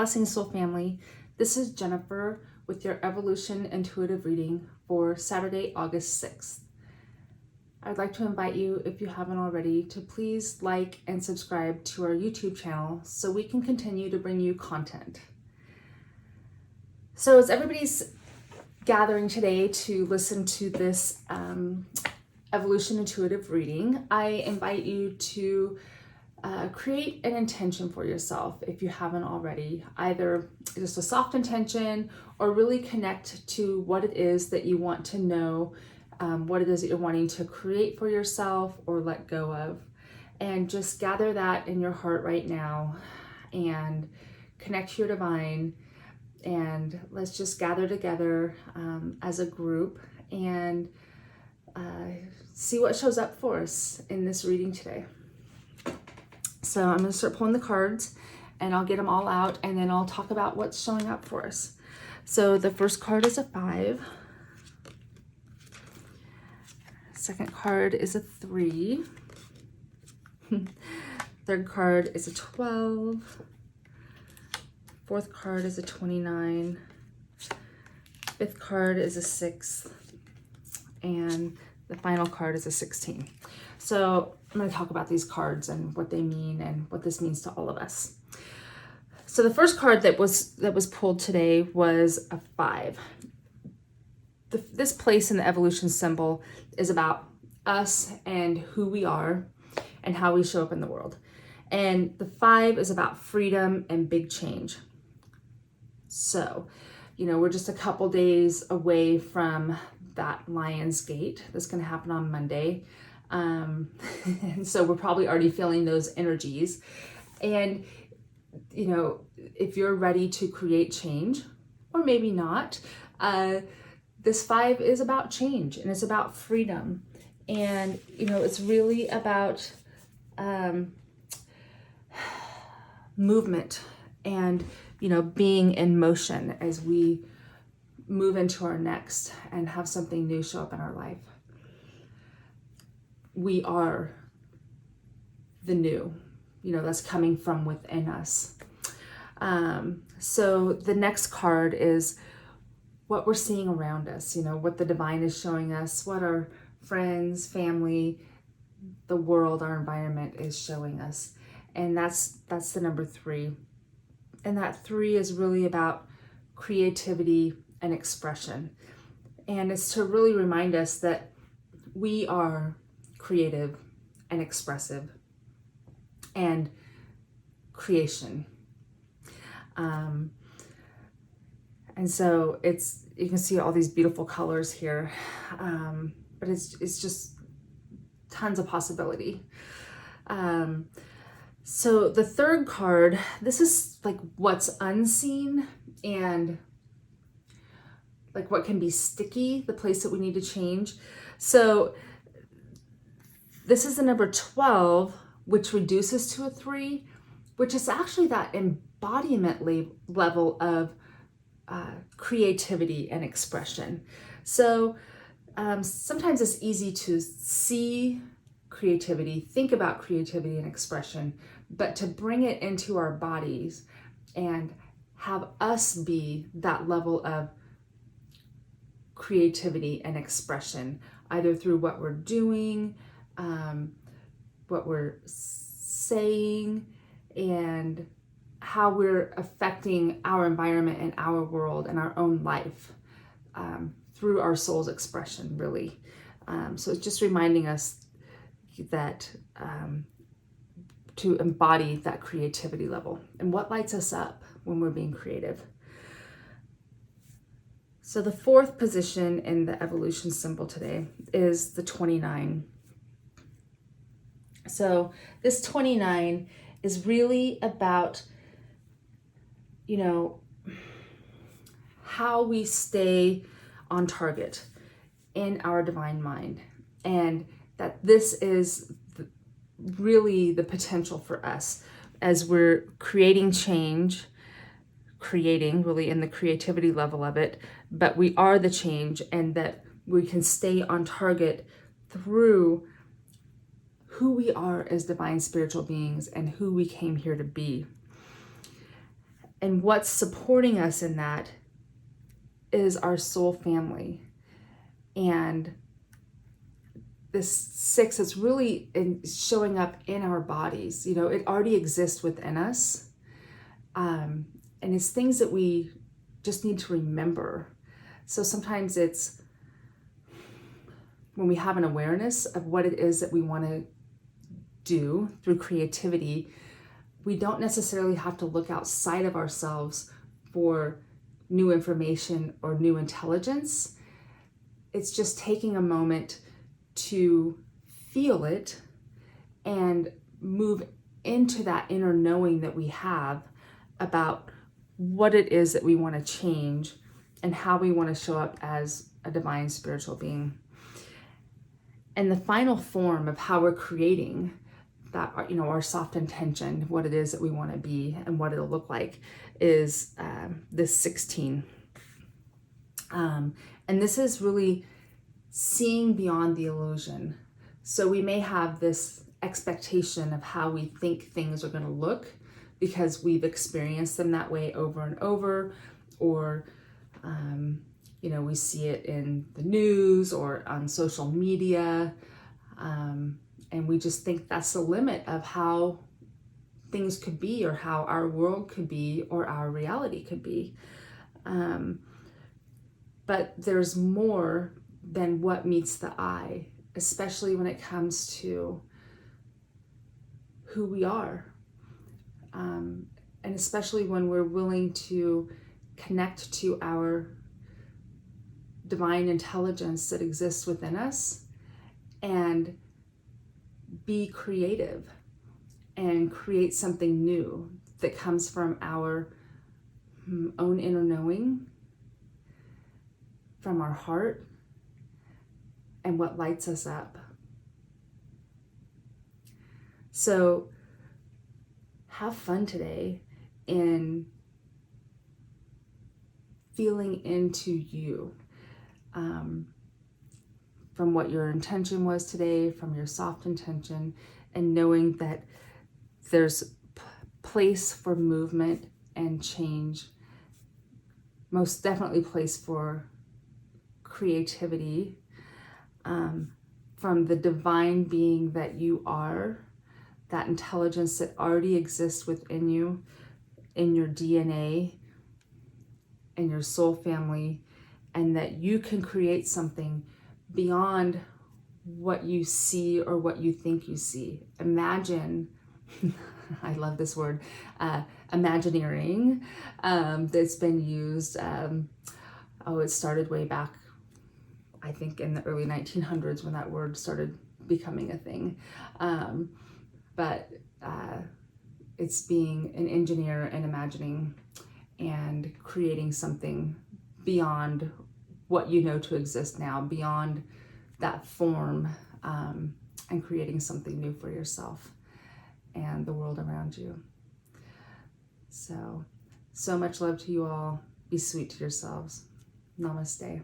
Blessings Soul Family. This is Jennifer with your Evolution Intuitive Reading for Saturday, August 6th. I'd like to invite you, if you haven't already, to please like and subscribe to our YouTube channel so we can continue to bring you content. So as everybody's gathering today to listen to this Evolution Intuitive Reading, I invite you to create an intention for yourself if you haven't already, either just a soft intention or really connect to what it is that you want to know, what it is that you're wanting to create for yourself or let go of. And just gather that in your heart right now and connect to your divine. And let's just gather together as a group and see what shows up for us in this reading today. So I'm going to start pulling the cards and I'll get them all out and then I'll talk about what's showing up for us. So the first card is a 5. Second card is a 3. Third card is a 12. Fourth card is a 29. Fifth card is a 6. And the final card is a 16. So I'm going to talk about these cards and what they mean and what this means to all of us. So the first card that was pulled today was a 5. This place in the evolution symbol is about us and who we are and how we show up in the world. And the 5 is about freedom and big change. So, we're just a couple days away from that Lion's Gate that's going to happen on Monday. And so we're probably already feeling those energies. And, if you're ready to create change, or maybe not, this 5 is about change and it's about freedom. And, it's really about movement and, being in motion as we move into our next and have something new show up in our life. We are the new, that's coming from within us. So the next card is what we're seeing around us, what the divine is showing us, what our friends, family, the world, our environment is showing us. And that's the number 3. And that 3 is really about creativity and expression. And it's to really remind us that we are creative and expressive and creation. And so you can see all these beautiful colors here, but it's just tons of possibility. So the third card, this is like what's unseen and like what can be sticky, the place that we need to change. So this is the number 12, which reduces to a 3, which is actually that embodiment level of creativity and expression. So sometimes it's easy to see creativity, think about creativity and expression, but to bring it into our bodies and have us be that level of creativity and expression, either through what we're doing, what we're saying, and how we're affecting our environment and our world and our own life through our soul's expression, really. So it's just reminding us that to embody that creativity level and what lights us up when we're being creative. So the fourth position in the evolution symbol today is the 29. So this 29 is really about, how we stay on target in our divine mind. And that this is really the potential for us as we're creating change, creating really in the creativity level of it, but we are the change, and that we can stay on target through who we are as divine spiritual beings and who we came here to be. And what's supporting us in that is our soul family. And this 6 is really showing up in our bodies. You know, it already exists within us. And it's things that we just need to remember. So sometimes it's when we have an awareness of what it is that we want to do through creativity, we don't necessarily have to look outside of ourselves for new information or new intelligence. It's just taking a moment to feel it and move into that inner knowing that we have about what it is that we want to change and how we want to show up as a divine spiritual being. And the final form of how we're creating that, you know, our soft intention, what it is that we want to be and what it'll look like, is this 16. And this is really seeing beyond the illusion. So we may have this expectation of how we think things are going to look because we've experienced them that way over and over, or you know, we see it in the news or on social media, and we just think that's the limit of how things could be, or how our world could be, or our reality could be. But there's more than what meets the eye, especially when it comes to who we are. And especially when we're willing to connect to our divine intelligence that exists within us and be creative and create something new that comes from our own inner knowing, from our heart, and what lights us up. So have fun today in feeling into you, from what your intention was today, from your soft intention, and knowing that there's place for movement and change, most definitely place for creativity, from the divine being that you are, that intelligence that already exists within you, in your DNA, in your soul family, and that you can create something beyond what you see or what you think you see. Imagine, I love this word, imagineering, that's been used, it started way back, I think in the early 1900s when that word started becoming a thing. But it's being an engineer and imagining and creating something beyond what you know to exist now, beyond that form, and creating something new for yourself and the world around you. So much love to you all. Be sweet to yourselves. Namaste.